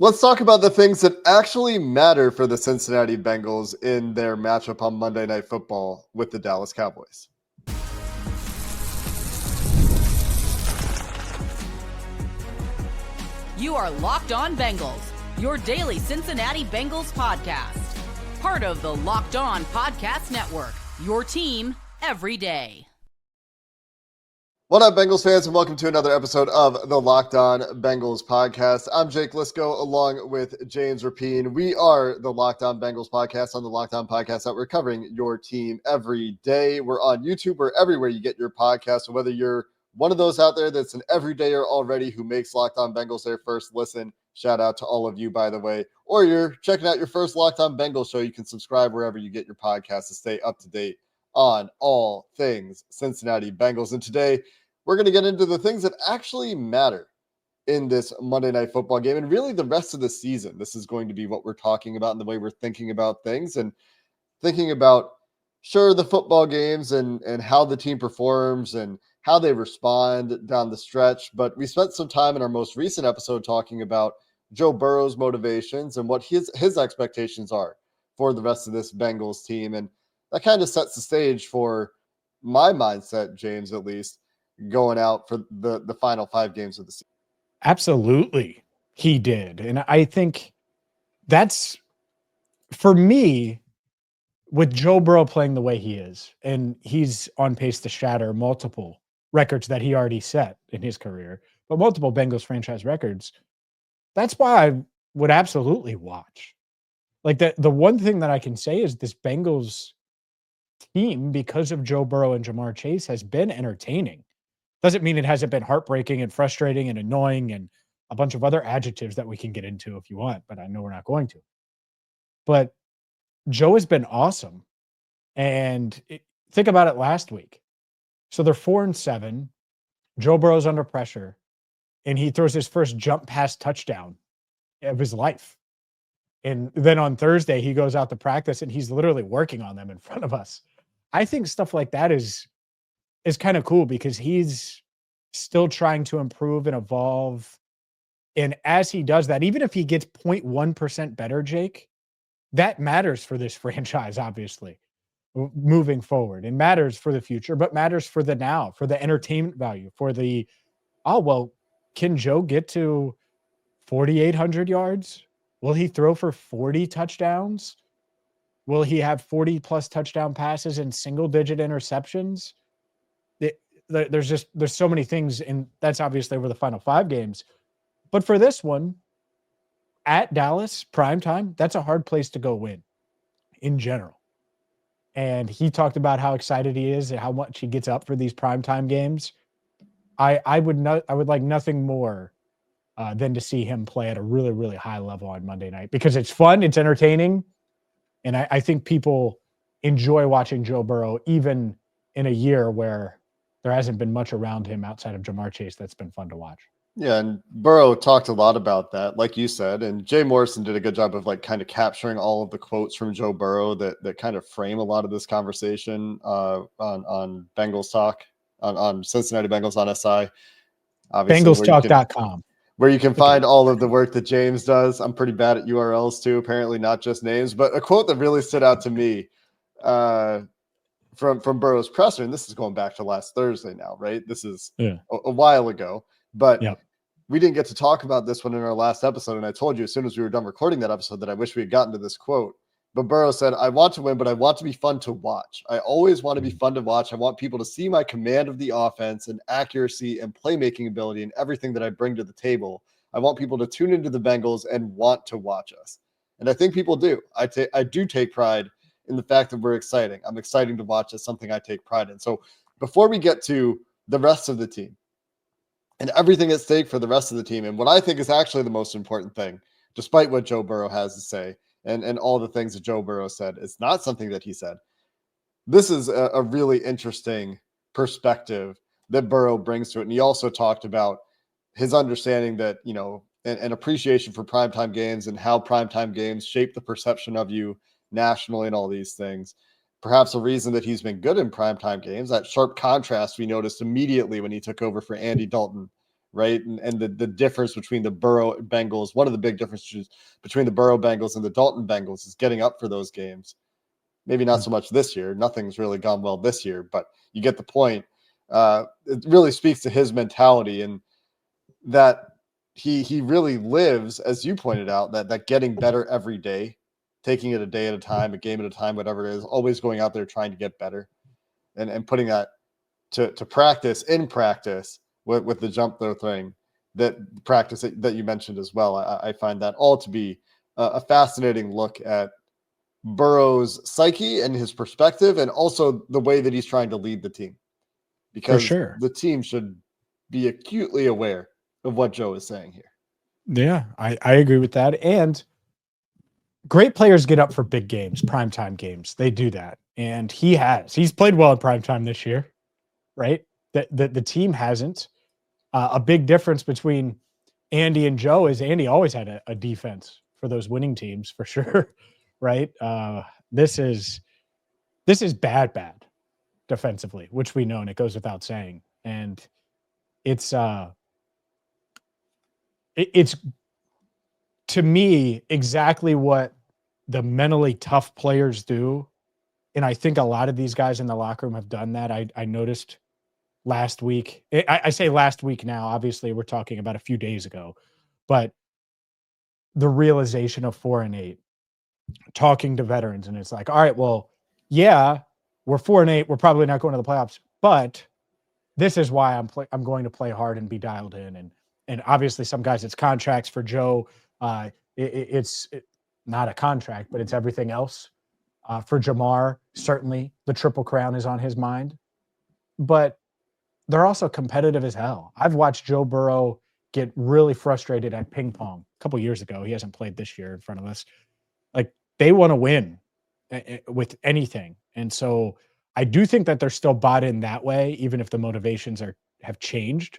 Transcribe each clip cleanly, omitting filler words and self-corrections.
Let's talk about the things that actually matter for the Cincinnati Bengals in their matchup on Monday Night Football with the Dallas Cowboys. You are Locked On Bengals, your daily Cincinnati Bengals podcast. Part of the Locked On Podcast Network, your team every day. What up, Bengals fans, and welcome to another episode of the Locked On Bengals podcast. I'm Jake Liscow, along with James Rapien. We are the Locked On Bengals podcast on the Locked On Podcast Network, covering your team every day. We're on YouTube. We're everywhere you get your podcast. So whether you're one of those out there that's an everydayer already who makes Locked On Bengals their first listen, shout out to all of you, by the way, or you're checking out your first Locked On Bengals show, you can subscribe wherever you get your podcast to stay up to date on all things Cincinnati Bengals. And today, we're going to get into the things that actually matter in this Monday Night Football game and really the rest of the season. This is going to be what we're talking about and the way we're thinking about things and thinking about, sure, the football games and how the team performs and how they respond down the stretch. But we spent some time in our most recent episode talking about Joe Burrow's motivations and what his expectations are for the rest of this Bengals team. And that kind of sets the stage for my mindset, James, at least, going out for the final 5 games of the season. Absolutely, he did. And I think that's, for me, with Joe Burrow playing the way he is, and he's on pace to shatter multiple records that he already set in his career, but multiple Bengals franchise records, that's why I would absolutely watch. Like, the one thing that I can say is this Bengals team, because of Joe Burrow and Jamar Chase, has been entertaining. Doesn't mean it hasn't been heartbreaking and frustrating and annoying and a bunch of other adjectives that we can get into if you want, but I know we're not going to. But Joe has been awesome. And think about it last week. So they're 4-7. Joe Burrow's under pressure, and he throws his first jump pass touchdown of his life. And then on Thursday, he goes out to practice, and he's literally working on them in front of us. I think stuff like that is kind of cool because he's still trying to improve and evolve. And as he does that, even if he gets 0.1% better, Jake, that matters for this franchise, obviously, moving forward. It matters for the future, but matters for the now, for the entertainment value, for the, oh, well, can Joe get to 4,800 yards? Will he throw for 40 touchdowns? Will he have 40-plus touchdown passes and single-digit interceptions? There's so many things, and that's obviously over the final 5 games. But for this one, at Dallas, primetime, that's a hard place to go win in general. And he talked about how excited he is and how much he gets up for these primetime games. I would like nothing more than to see him play at a really, really high level on Monday night because it's fun, it's entertaining, and I think people enjoy watching Joe Burrow even in a year where there hasn't been much around him outside of Jamar Chase that's been fun to watch. Yeah, and Burrow talked a lot about that, like you said, and Jay Morrison did a good job of like kind of capturing all of the quotes from Joe Burrow that kind of frame a lot of this conversation on Bengals Talk, on Cincinnati Bengals on SI. Obviously, BengalsTalk.com. Where you can find all of the work that James does. I'm pretty bad at URLs too, apparently not just names, but a quote that really stood out to me from Burrow's presser, and this is going back to last Thursday now, right? This is a while ago, but we didn't get to talk about this one in our last episode, and I told you as soon as we were done recording that episode that I wish we had gotten to this quote. But Burrow said, I want to win, but I want to be fun to watch. I always want to be fun to watch. I want people to see my command of the offense and accuracy and playmaking ability and everything that I bring to the table. I want people to tune into the Bengals and want to watch us. And I think people do. I do take pride in the fact that we're exciting. I'm excited to watch. It's something I take pride in. So before we get to the rest of the team and everything at stake for the rest of the team, and what I think is actually the most important thing, despite what Joe Burrow has to say, and all the things that Joe Burrow said, it's not something that he said. This is a really interesting perspective that Burrow brings to it. And he also talked about his understanding that, you know, and appreciation for primetime games and how primetime games shape the perception of you nationally and all these things. Perhaps a reason that he's been good in primetime games, that sharp contrast we noticed immediately when he took over for Andy Dalton right? And the difference between the Burrow Bengals, one of the big differences between the Burrow Bengals and the Dalton Bengals is getting up for those games. Maybe not so much this year. Nothing's really gone well this year, but you get the point. It really speaks to his mentality and that he really lives, as you pointed out, that getting better every day, taking it a day at a time, a game at a time, whatever it is, always going out there trying to get better and putting that to practice with the jump throw thing, that practice that you mentioned as well. I find that all to be a fascinating look at Burrow's psyche and his perspective, and also the way that he's trying to lead the team, because the team should be acutely aware of what Joe is saying here. Yeah, I agree with that. And great players get up for big games, primetime games. They do that. And he's played well in primetime this year, right? The team hasn't. A big difference between Andy and Joe is Andy always had a defense for those winning teams, for sure. Right? This is bad defensively, which we know, and it goes without saying. And it's to me exactly what the mentally tough players do. And I think a lot of these guys in the locker room have done that. I noticed last week. I say last week now, obviously we're talking about a few days ago, but the realization of 4-8, talking to veterans, and it's like, all right, well, yeah, we're 4-8. We're probably not going to the playoffs, but this is why I'm going to play hard and be dialed in. And obviously some guys, it's contracts. For Joe. It's not a contract, but it's everything else. For Jamar, certainly the Triple Crown is on his mind, but they're also competitive as hell. I've watched Joe Burrow get really frustrated at ping pong a couple years ago. He hasn't played this year in front of us. Like, they want to win with anything. And so I do think that they're still bought in that way, even if the motivations have changed,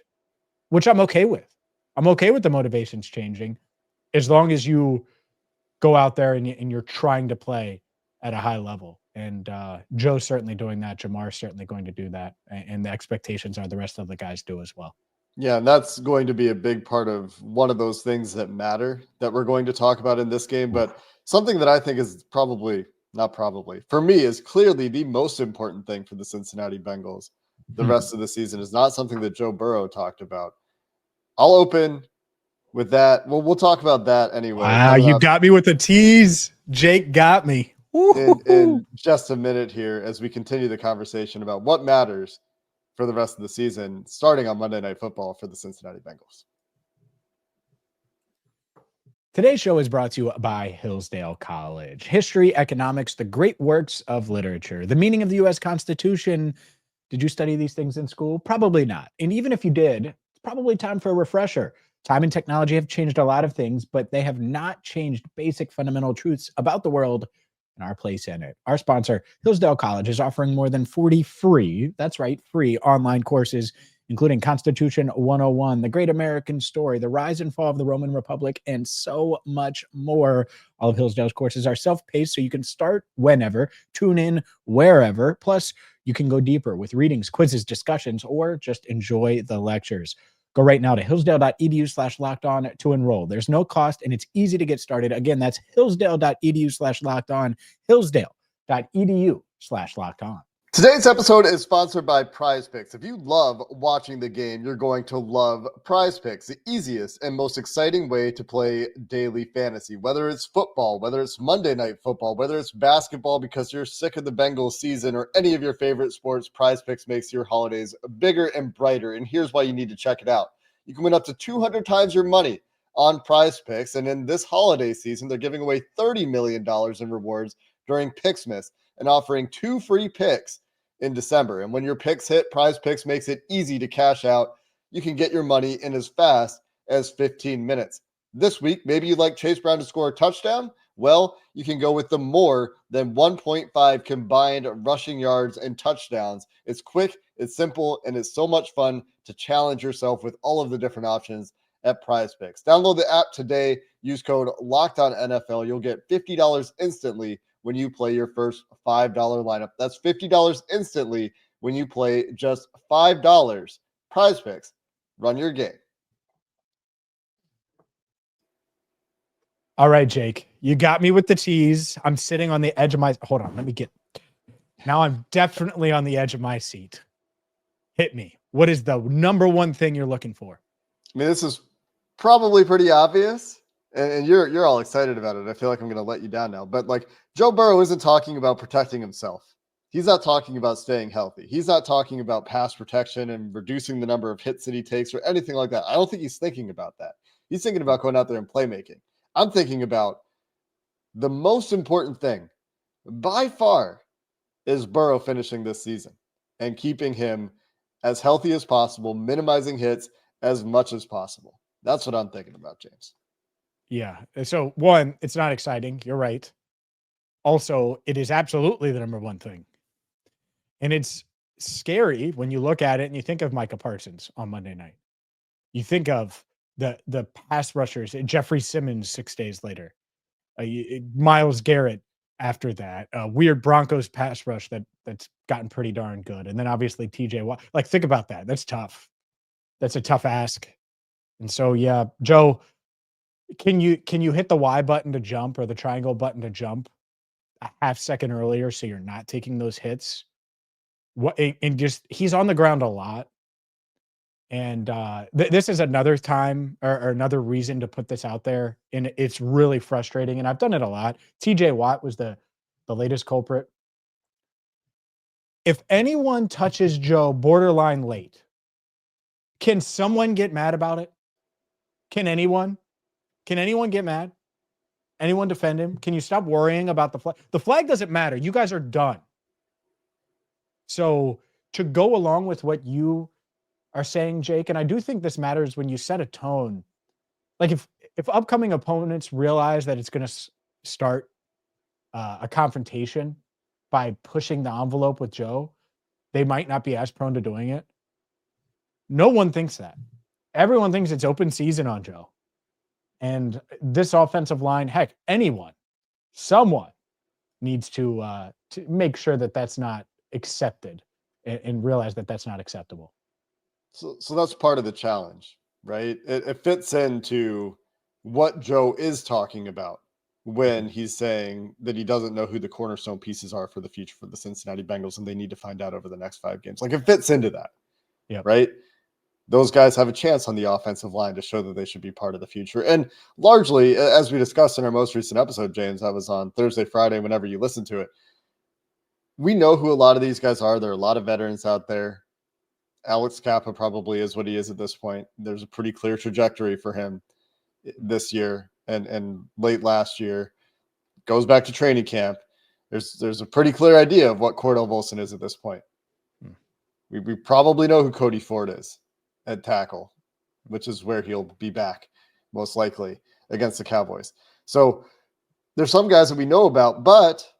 which I'm okay with. I'm okay with the motivations changing, as long as you go out there and you're trying to play at a high level. And Joe's certainly doing that. Jamar's certainly going to do that. And the expectations are the rest of the guys do as well. Yeah, and that's going to be a big part of one of those things that matter that we're going to talk about in this game. But something that I think is for me, is clearly the most important thing for the Cincinnati Bengals the rest of the season is not something that Joe Burrow talked about. I'll open with that. Well, we'll talk about that anyway. Wow, you got me with the tease. Jake got me. In just a minute here, as we continue the conversation about what matters for the rest of the season, starting on Monday Night Football for the Cincinnati Bengals. Today's show is brought to you by Hillsdale College. History, economics, the great works of literature, the meaning of the U.S. Constitution. Did you study these things in school? Probably not. And even if you did, it's probably time for a refresher. Time and technology have changed a lot of things, but they have not changed basic fundamental truths about the world and our place in it. Our sponsor, Hillsdale College, is offering more than 40 free online courses, including Constitution 101, The Great American Story, The Rise and Fall of the Roman Republic, and so much more. All of Hillsdale's courses are self-paced, so you can start whenever, tune in wherever. Plus, you can go deeper with readings, quizzes, discussions, or just enjoy the lectures. Go right now to hillsdale.edu/lockedon to enroll. There's no cost, and it's easy to get started. Again, that's hillsdale.edu/lockedon, hillsdale.edu/lockedon. Today's episode is sponsored by Prize Picks. If you love watching the game, you're going to love Prize Picks, the easiest and most exciting way to play daily fantasy. Whether it's football, whether it's Monday Night Football, whether it's basketball because you're sick of the Bengals season, or any of your favorite sports, Prize Picks makes your holidays bigger and brighter. And here's why you need to check it out. You can win up to 200 times your money on Prize Picks. And in this holiday season, they're giving away $30 million in rewards during Picksmas and offering 2 free picks in December. And when your picks hit, Prize Picks makes it easy to cash out. You can get your money in as fast as 15 minutes. This week, maybe you'd like Chase Brown to score a touchdown. Well, you can go with the more than 1.5 combined rushing yards and touchdowns. It's quick, it's simple, and it's so much fun to challenge yourself with all of the different options at Prize Picks. Download the app today. Use code LOCKEDONNFL. You'll get $50 instantly when you play your first $5 lineup. That's $50 instantly when you play just $5. Prize Picks. Run your game. All right, Jake, you got me with the tease. I'm sitting on the edge of my, hold on, now I'm definitely on the edge of my seat. Hit me. What is the number one thing you're looking for? I mean, this is probably pretty obvious, and you're all excited about it. I feel like I'm going to let you down now, but like Joe Burrow isn't talking about protecting himself. He's not talking about staying healthy. He's not talking about pass protection and reducing the number of hits that he takes or anything like that. I don't think he's thinking about that. He's thinking about going out there and playmaking. I'm thinking about the most important thing by far is Burrow finishing this season and keeping him as healthy as possible, minimizing hits as much as possible. That's what I'm thinking about, James. Yeah. So one, it's not exciting. You're right. Also, it is absolutely the number one thing. And it's scary when you look at it and you think of Micah Parsons on Monday night. You think of the pass rushers, Jeffrey Simmons 6 days later, Myles Garrett after that, weird Broncos pass rush that's gotten pretty darn good. And then obviously TJ Watt. Like, think about that. That's tough. That's a tough ask. And so, yeah, Joe, can you hit the Y button to jump or the triangle button to jump a half second earlier so you're not taking those hits? What and just he's on the ground a lot. And this is another time or another reason to put this out there. And it's really frustrating. And I've done it a lot. TJ Watt was the latest culprit. If anyone touches Joe borderline late, can someone get mad about it? Can anyone? Can anyone get mad? Anyone defend him? Can you stop worrying about the flag? The flag doesn't matter. You guys are done. So to go along with what you are saying, Jake, and I do think this matters when you set a tone. Like if upcoming opponents realize that it's going to start a confrontation by pushing the envelope with Joe, they might not be as prone to doing it. No one thinks that. Everyone thinks it's open season on Joe. And this offensive line, heck, someone needs to make sure that that's not accepted and realize that that's not acceptable. So that's part of the challenge, right? It fits into what Joe is talking about when he's saying that he doesn't know who the cornerstone pieces are for the future for the Cincinnati Bengals, and they need to find out over the next 5 games. Like, it fits into that, right? Those guys have a chance on the offensive line to show that they should be part of the future. And largely, as we discussed in our most recent episode, James, that was on Thursday, Friday, whenever you listen to it, we know who a lot of these guys are. There are a lot of veterans out there. Alex Kappa probably is what he is at this point. There's a pretty clear trajectory for him this year and late last year. Goes back to training camp. There's a pretty clear idea of what Cordell Volson is at this point. We probably know who Cody Ford is at tackle, which is where he'll be back most likely against the Cowboys. So there's some guys that we know about, but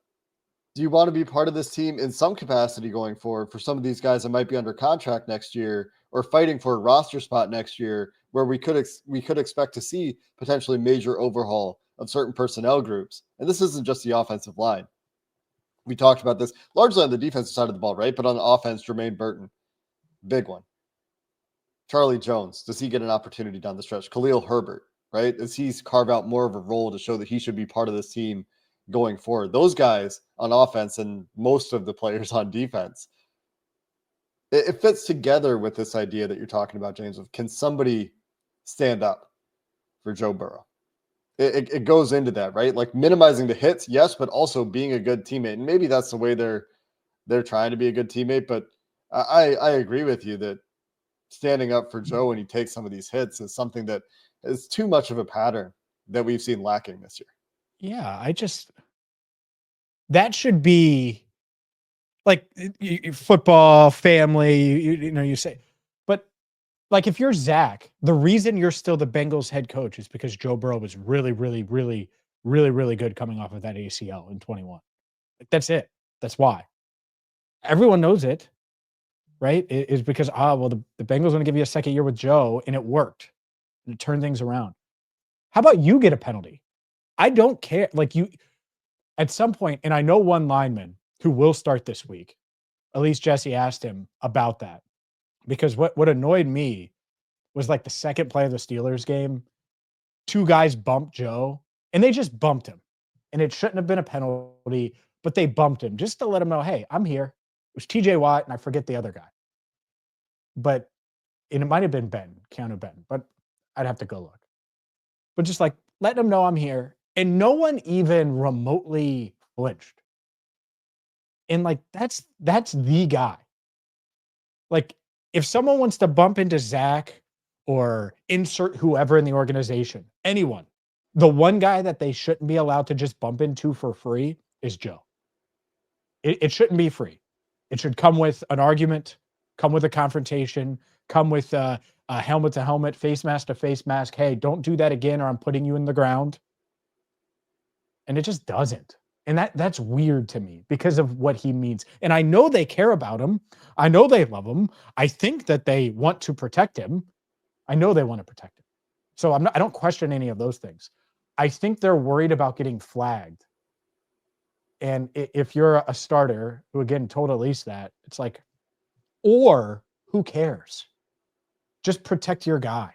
do you want to be part of this team in some capacity going forward for some of these guys that might be under contract next year or fighting for a roster spot next year, where we could expect to see potentially major overhaul of certain personnel groups? And this isn't just the offensive line. We talked about this largely on the defensive side of the ball, right? But on the offense, Jermaine Burton, big one. Charlie Jones, does he get an opportunity down the stretch? Khalil Herbert, right? Does he carve out more of a role to show that he should be part of this team going forward? Those guys on offense and most of the players on defense, it fits together with this idea that you're talking about, James, of can somebody stand up for Joe Burrow? It goes into that, right? Like minimizing the hits, yes, but also being a good teammate. And maybe that's the way they're trying to be a good teammate. But I agree with you that standing up for Joe when he takes some of these hits is something that is too much of a pattern that we've seen lacking this year. Yeah, that should be like football, family, you say, but like if you're Zach, the reason you're still the Bengals head coach is because Joe Burrow was really, really, really, really, really good coming off of that ACL in 21. That's it. That's why. Everyone knows it, right? It is because, the Bengals want to give you a second year with Joe, and it worked. And it turned things around. How about you get a penalty? I don't care. Like at some point, and I know one lineman who will start this week. At least Jesse asked him about that. Because what annoyed me was like the second play of the Steelers game, 2 guys bumped Joe, And they just bumped him. And it shouldn't have been a penalty, but they bumped him just to let him know, hey, I'm here. It was TJ Watt, and I forget the other guy. And it might have been Keanu Benton, but I'd have to go look. But just like letting him know I'm here. And no one even remotely flinched. And like that's the guy. Like if someone wants to bump into Zach or insert whoever in the organization, anyone, the one guy that they shouldn't be allowed to just bump into for free is Joe. It shouldn't be free. It should come with an argument, come with a confrontation, come with a helmet to helmet, face mask to face mask. Hey, don't do that again or I'm putting you in the ground. And it just doesn't. And that's weird to me because of what he means. And I know they care about him. I know they love him. I think that they want to protect him. I know they want to protect him. So I don't question any of those things. I think they're worried about getting flagged. And if you're a starter who, again, told Elise that, it's like, or who cares? Just protect your guy.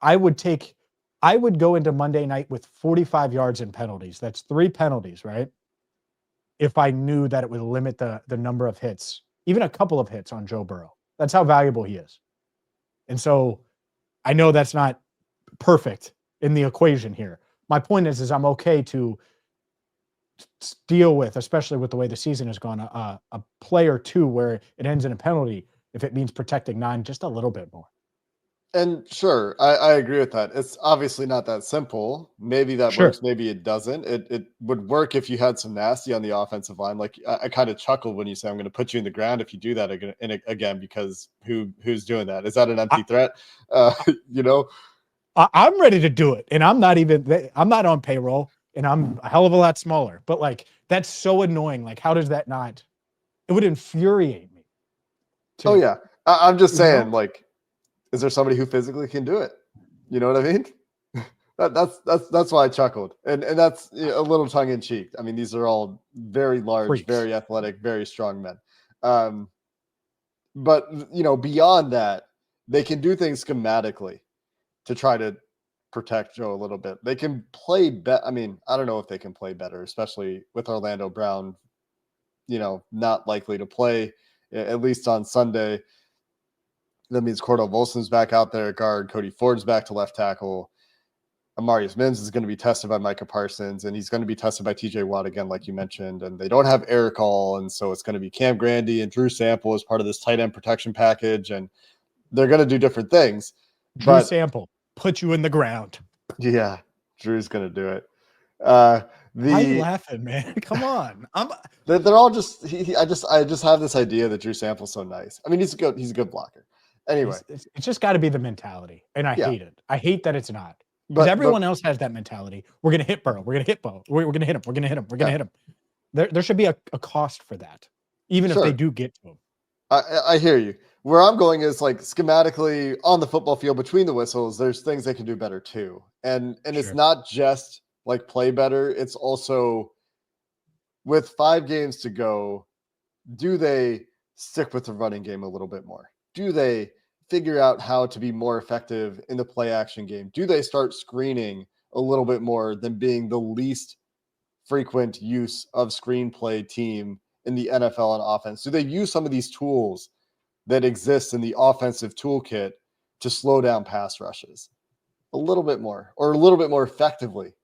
I would go into Monday night with 45 yards in penalties. That's 3 penalties, right? If I knew that it would limit the number of hits, even a couple of hits on Joe Burrow. That's how valuable he is. And so I know that's not perfect in the equation here. My point is I'm okay to deal with, especially with the way the season has gone, a play or two where it ends in a penalty if it means protecting 9 just a little bit more. And sure, I agree with that. It's obviously not that simple. Maybe that works, maybe it doesn't. It would work if you had some nasty on the offensive line. Like I kind of chuckled when you say I'm going to put you in the ground if you do that again, because who's doing that? Is that an empty threat? You know, I'm ready to do it, and I'm not on payroll, and I'm a hell of a lot smaller. But like that's so annoying. Like how does that not? It would infuriate me. Oh yeah, I'm just saying like. Is there somebody who physically can do it? You know what I mean? That's why I chuckled, and that's a little tongue in cheek. I mean, these are all very large, freaks. Very athletic, very strong men. But beyond that, they can do things schematically to try to protect Joe a little bit. They can play better. I mean, I don't know if they can play better, especially with Orlando Brown, not likely to play at least on Sunday. That means Cordell Volson's back out there at guard. Cody Ford's back to left tackle. Amarius Mims is going to be tested by Micah Parsons, and he's going to be tested by TJ Watt again, like you mentioned. And they don't have Eric All, and so it's going to be Cam Grandy and Drew Sample as part of this tight end protection package, and they're going to do different things. Drew Sample, put you in the ground. Yeah, Drew's going to do it. Why are you laughing, man? Come on. They're all just I just have this idea that Drew Sample's so nice. I mean, he's a good blocker. Anyway, it's just got to be the mentality, and I hate it. I hate that it's not. Because everyone else has that mentality. We're going to hit Burrow. We're going to hit Bo. We're going to hit him. We're going to hit him. We're going to hit him. There should be a cost for that, even if they do get to him. I hear you. Where I'm going is like schematically on the football field between the whistles, there's things they can do better too. And it's not just like play better. It's also with 5 games to go, do they stick with the running game a little bit more? Do they figure out how to be more effective in the play action game? Do they start screening a little bit more than being the least frequent use of screenplay team in the NFL on offense? Do they use some of these tools that exist in the offensive toolkit to slow down pass rushes a little bit more or a little bit more effectively?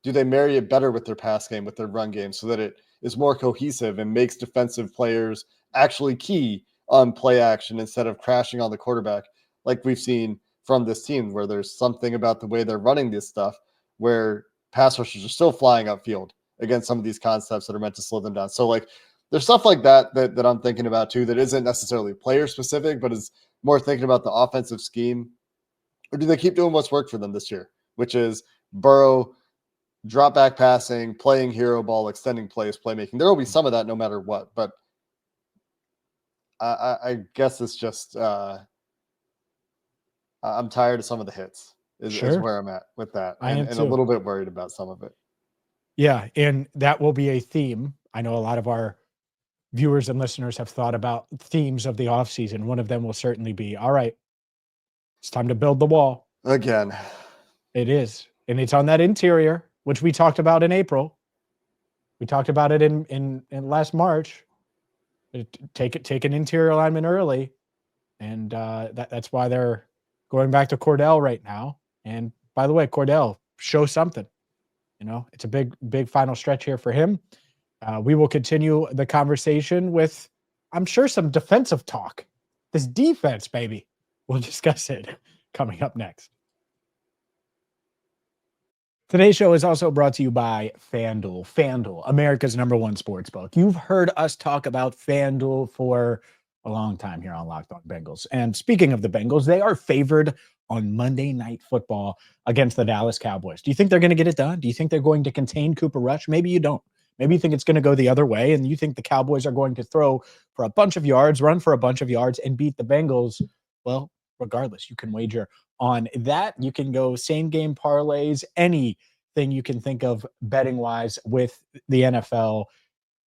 Do they marry it better with their pass game, with their run game, so that it is more cohesive and makes defensive players actually key on play action instead of crashing on the quarterback like we've seen from this team, where there's something about the way they're running this stuff where pass rushers are still flying upfield against some of these concepts that are meant to slow them down. So like there's stuff like that I'm thinking about too, that isn't necessarily player specific, but is more thinking about the offensive scheme. Or do they keep doing what's worked for them this year, which is Burrow, drop back passing, playing hero ball, extending plays, playmaking? There will be some of that no matter what, but I guess it's just I'm tired of some of the hits is where I'm at with that, and a little bit worried about some of it. Yeah, and that will be a theme. I know a lot of our viewers and listeners have thought about themes of the offseason. One of them will certainly be, all right, it's time to build the wall. Again. It is. and it's on that interior, which we talked about in April. We talked about it in last March. Take an interior lineman early, and that's why they're going back to Cordell right now. And by the way, Cordell, show something. It's a big final stretch here for him. We will continue the conversation with, I'm sure, some defensive talk. This defense, baby. We'll discuss it coming up next. Today's show is also brought to you by FanDuel. FanDuel, America's #1 sportsbook. You've heard us talk about FanDuel for a long time here on Locked On Bengals. And speaking of the Bengals, they are favored on Monday Night Football against the Dallas Cowboys. Do you think they're going to get it done? Do you think they're going to contain Cooper Rush? Maybe you don't. Maybe you think it's going to go the other way, and you think the Cowboys are going to throw for a bunch of yards, run for a bunch of yards, and beat the Bengals. Well, regardless, you can wager on that. You can go same game parlays, anything you can think of betting wise with the NFL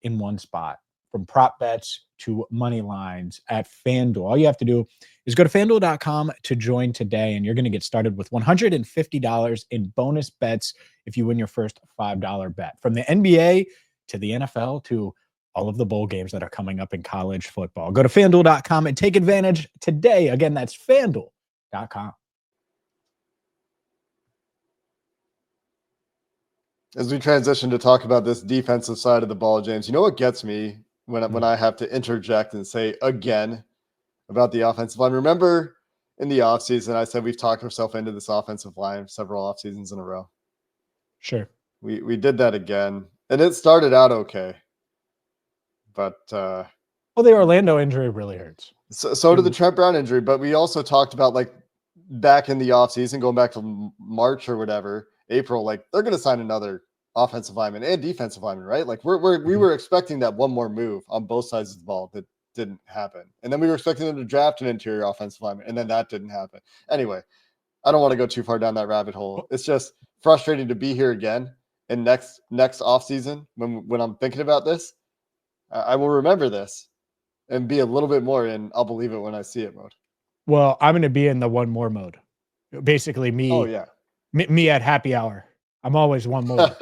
in one spot, from prop bets to money lines at FanDuel. All you have to do is go to FanDuel.com to join today, and you're going to get started with $150 in bonus bets if you win your first $5 bet. From the NBA to the NFL to all of the bowl games that are coming up in college football. Go to FanDuel.com and take advantage today. Again, that's FanDuel.com. As we transition to talk about this defensive side of the ball, James, you know what gets me when I have to interject and say again about the offensive line? Remember in the offseason, I said we've talked ourselves into this offensive line several off seasons in a row. Sure. We did that again, and it started out okay. But the Orlando injury really hurts. So did the Trent Brown injury, but we also talked about, like, back in the offseason, going back to March or whatever, April, like, they're going to sign another offensive lineman and defensive lineman, right? Like, we were expecting that one more move on both sides of the ball that didn't happen. And then we were expecting them to draft an interior offensive lineman, and then that didn't happen. Anyway, I don't want to go too far down that rabbit hole. It's just frustrating to be here again. And next offseason, when I'm thinking about this, I will remember this and be a little bit more in I'll believe it when I see it mode. Well, I'm going to be in the one more mode. Basically, me. Oh yeah. Me at happy hour. I'm always one more.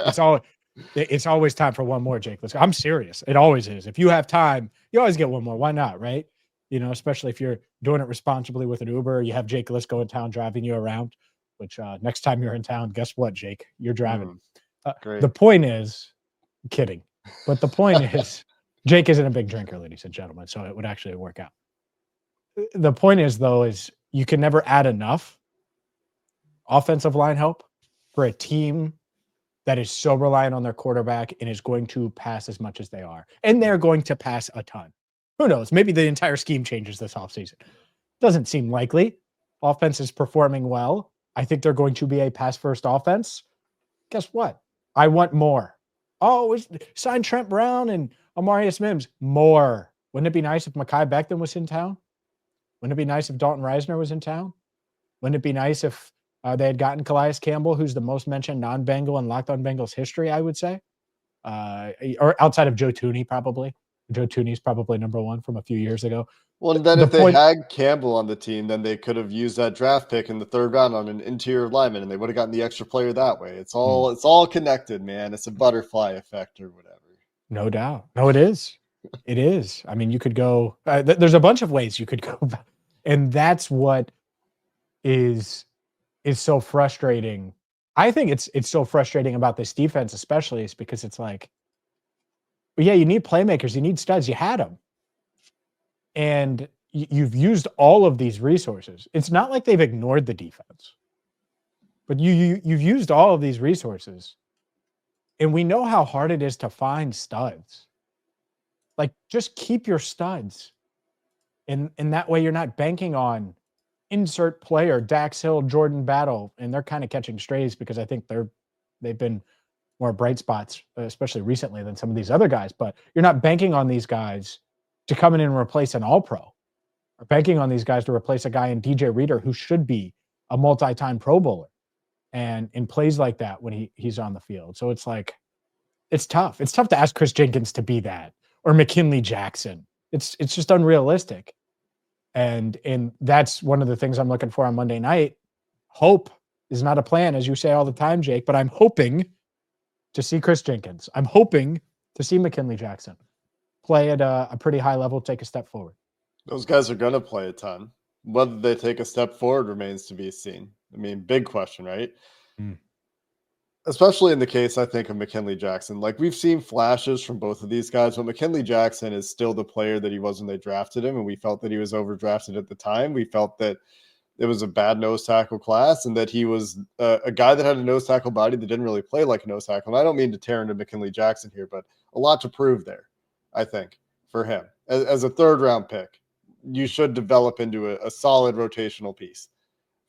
It's always time for one more, Jake. I'm serious. It always is. If you have time, you always get one more. Why not, right? Especially if you're doing it responsibly with an Uber, you have Jake Liscow in town driving you around, which next time you're in town, guess what, Jake? You're driving. Great. The point is, kidding, but the point is, Jake isn't a big drinker, ladies and gentlemen, so it would actually work out. The point is, though, is you can never add enough offensive line help for a team that is so reliant on their quarterback and is going to pass as much as they are. And they're going to pass a ton. Who knows? Maybe the entire scheme changes this offseason. Doesn't seem likely. Offense is performing well. I think they're going to be a pass-first offense. Guess what? I want more. Oh, sign Trent Brown and Amarius Mims. More. Wouldn't it be nice if Mekhi Becton was in town? Wouldn't it be nice if Dalton Reisner was in town? Wouldn't it be nice if they had gotten Calais Campbell, who's the most mentioned non-Bengal in Locked On Bengals history, I would say, or outside of Joe Thuney, probably. Joe Thuney's probably number one from a few years ago. Well, and then if they had Campbell on the team, then they could have used that draft pick in the third round on an interior lineman, and they would have gotten the extra player that way. It's all connected, man. It's a butterfly effect or whatever. No doubt. No, it is. It is. I mean, you could go. There's a bunch of ways you could go, and that's what is so frustrating. I think it's so frustrating about this defense, especially, is because it's like, well, yeah, you need playmakers, you need studs, you had them, and you've used all of these resources. It's not like they've ignored the defense, but you've used all of these resources, and we know how hard it is to find studs. Like, just keep your studs, and that way you're not banking on insert player, Dax Hill, Jordan Battle, and they're kind of catching strays because I think they've been more bright spots, especially recently, than some of these other guys. But you're not banking on these guys to come in and replace an All-Pro, or banking on these guys to replace a guy in DJ Reader who should be a multi-time Pro Bowler, and in plays like that when he's on the field. So it's like, it's tough. It's tough to ask Chris Jenkins to be that, or McKinley Jackson. It's just unrealistic. And that's one of the things I'm looking for on Monday night. Hope is not a plan, as you say all the time, Jake, but I'm hoping to see Chris Jenkins. I'm hoping to see McKinley Jackson play at a pretty high level, take a step forward. Those guys are going to play a ton. Whether they take a step forward remains to be seen. I mean, big question, right? Especially in the case, I think, of McKinley Jackson. Like, we've seen flashes from both of these guys, but McKinley Jackson is still the player that he was when they drafted him, and we felt that he was overdrafted at the time. We felt that it was a bad nose tackle class and that he was a guy that had a nose tackle body that didn't really play like a nose tackle. And I don't mean to tear into McKinley Jackson here, but a lot to prove there, I think, for him. As a third-round pick, you should develop into a solid rotational piece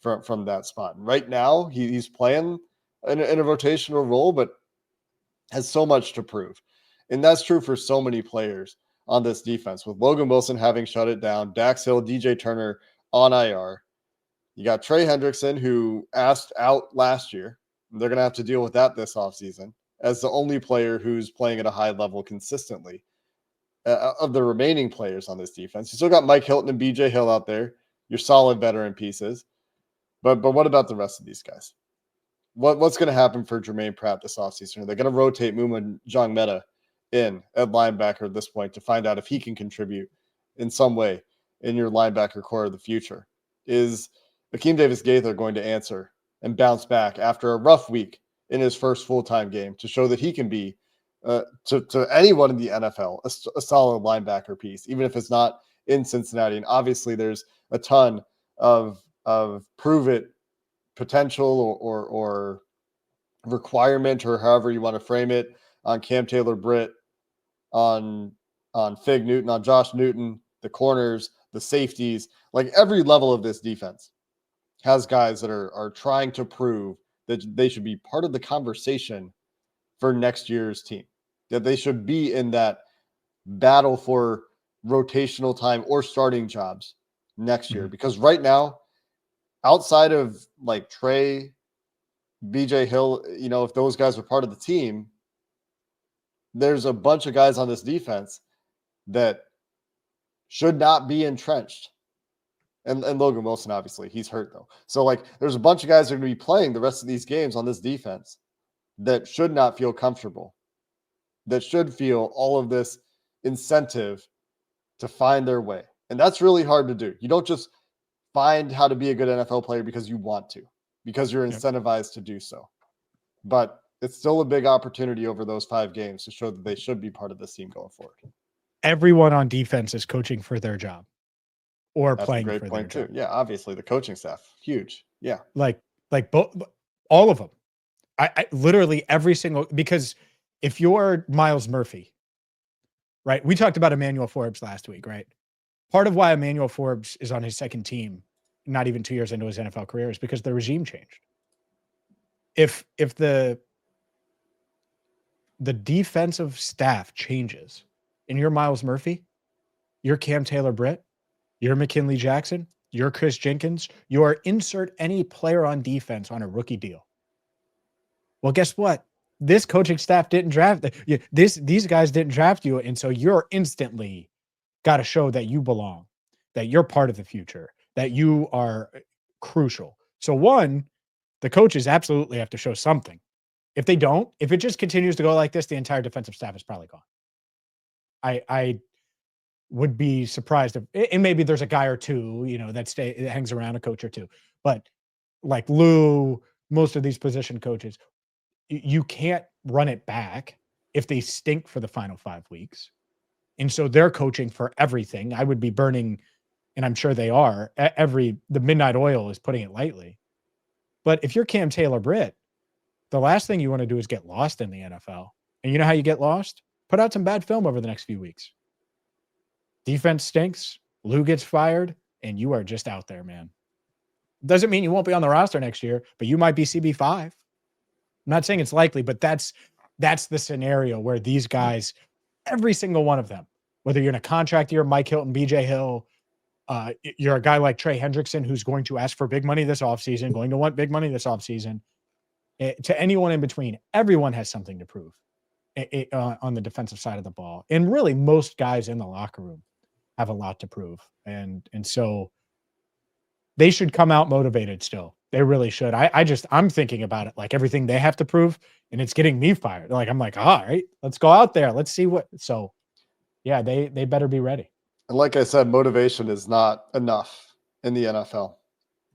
from that spot. And right now, he's playing in a rotational role, but has so much to prove. And that's true for so many players on this defense, with Logan Wilson having shut it down, Dax Hill, DJ Turner on IR. You got Trey Hendrickson, who asked out last year. They're going to have to deal with that this offseason as the only player who's playing at a high level consistently of the remaining players on this defense. You still got Mike Hilton and BJ Hill out there, your solid veteran pieces. But what about the rest of these guys? What's going to happen for Jermaine Pratt this offseason? Are they going to rotate Muma Jongmeta in at linebacker at this point to find out if he can contribute in some way in your linebacker core of the future? Is Akeem Davis-Gaither going to answer and bounce back after a rough week in his first full-time game to show that he can be, to anyone in the NFL, a solid linebacker piece, even if it's not in Cincinnati? And obviously there's a ton of prove-it potential or requirement, or however you want to frame it, on Cam Taylor-Britt, on Fig Newton, on Josh Newton, the corners, the safeties. Like, every level of this defense has guys that are trying to prove that they should be part of the conversation for next year's team, that they should be in that battle for rotational time or starting jobs next year. Because right now, outside of like Trey, BJ Hill, if those guys are part of the team, there's a bunch of guys on this defense that should not be entrenched. And Logan Wilson, obviously, he's hurt though. So like, there's a bunch of guys that are going to be playing the rest of these games on this defense that should not feel comfortable, that should feel all of this incentive to find their way. And that's really hard to do. You don't just find how to be a good NFL player because you want to, because you're incentivized to do so. But it's still a big opportunity over those 5 games to show that they should be part of this team going forward. Everyone on defense is coaching for their job or That's playing a great for point their too. job. Yeah, obviously the coaching staff, huge. Yeah. Like all of them. I literally every single, because if you're Miles Murphy, right? We talked about Emmanuel Forbes last week, right? Part of why Emmanuel Forbes is on his second team, not even 2 years into his NFL career, is because the regime changed. If the defensive staff changes and you're Miles Murphy, you're Cam Taylor-Britt, you're McKinley Jackson, you're Chris Jenkins, you're insert any player on defense on a rookie deal. Well, guess what? This coaching staff didn't draft these guys didn't draft you, and so you're instantly got to show that you belong, that you're part of the future, that you are crucial. So one, the coaches absolutely have to show something. If they don't, if it just continues to go like this, the entire defensive staff is probably gone. I would be surprised if, and maybe there's a guy or two, that hangs around, a coach or two, but like Lou, most of these position coaches, you can't run it back if they stink for the final 5 weeks. And so they're coaching for everything. I would be burning, and I'm sure they are, the midnight oil is putting it lightly. But if you're Cam Taylor-Britt, the last thing you want to do is get lost in the NFL. And you know how you get lost? Put out some bad film over the next few weeks. Defense stinks, Lou gets fired, and you are just out there, man. Doesn't mean you won't be on the roster next year, but you might be CB5. I'm not saying it's likely, but that's the scenario where these guys, every single one of them, whether you're in a contract year, Mike Hilton, BJ Hill, you're a guy like Trey Hendrickson who's going to ask for big money this offseason, going to want big money this offseason. To anyone in between, everyone has something to prove on the defensive side of the ball. And really, most guys in the locker room have a lot to prove. And so they should come out motivated still. They really should. I'm thinking about it like everything they have to prove, and it's getting me fired. Like, I'm like, all right, let's go out there. Let's see what. So, yeah, they better be ready. And like I said, motivation is not enough in the NFL.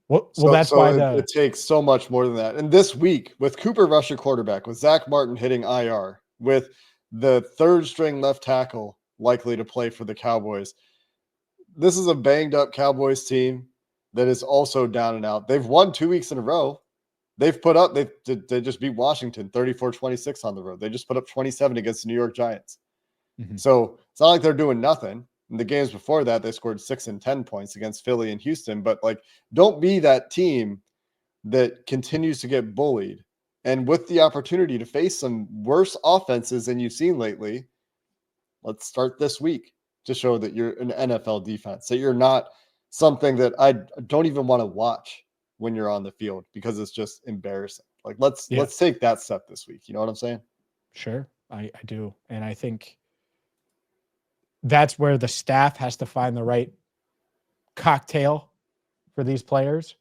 Well, that's why it takes so much more than that. And this week, with Cooper Rush, your quarterback, with Zach Martin hitting IR, with the third string left tackle likely to play for the Cowboys, this is a banged up Cowboys team that is also down and out. They've won 2 weeks in a row. They just beat Washington 34-26 on the road. They just put up 27 against the New York Giants. Mm-hmm. So it's not like they're doing nothing. In the games before that, they scored 6 and 10 points against Philly and Houston. But like, don't be that team that continues to get bullied. And with the opportunity to face some worse offenses than you've seen lately, let's start this week to show that you're an NFL defense, that you're not something that I don't even want to watch when you're on the field because it's just embarrassing. Like, let's take that step this week. You know what I'm saying? Sure, I do. And I think that's where the staff has to find the right cocktail for these players.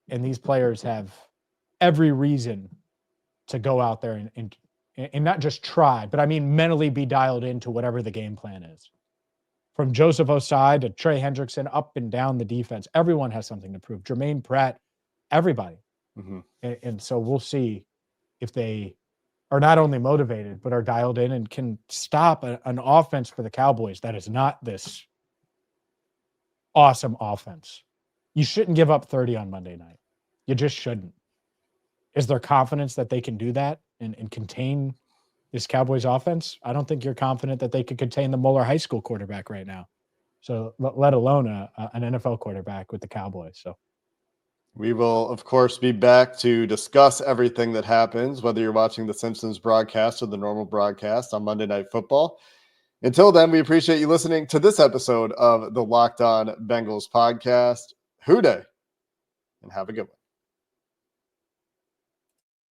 And these players have every reason to go out there and not just try, but I mean mentally be dialed into whatever the game plan is. From Joseph Osai to Trey Hendrickson, up and down the defense, everyone has something to prove. Jermaine Pratt, everybody. Mm-hmm. And so we'll see if they are not only motivated, but are dialed in and can stop an offense for the Cowboys that is not this awesome offense. You shouldn't give up 30 on Monday night. You just shouldn't. Is there confidence that they can do that and contain this Cowboys offense? I don't think you're confident that they could contain the Moeller High School quarterback right now. So let alone an NFL quarterback with the Cowboys. So we will, of course, be back to discuss everything that happens, whether you're watching the Simpsons broadcast or the normal broadcast on Monday Night Football. Until then, we appreciate you listening to this episode of the Locked On Bengals podcast. Hoo day, and have a good one.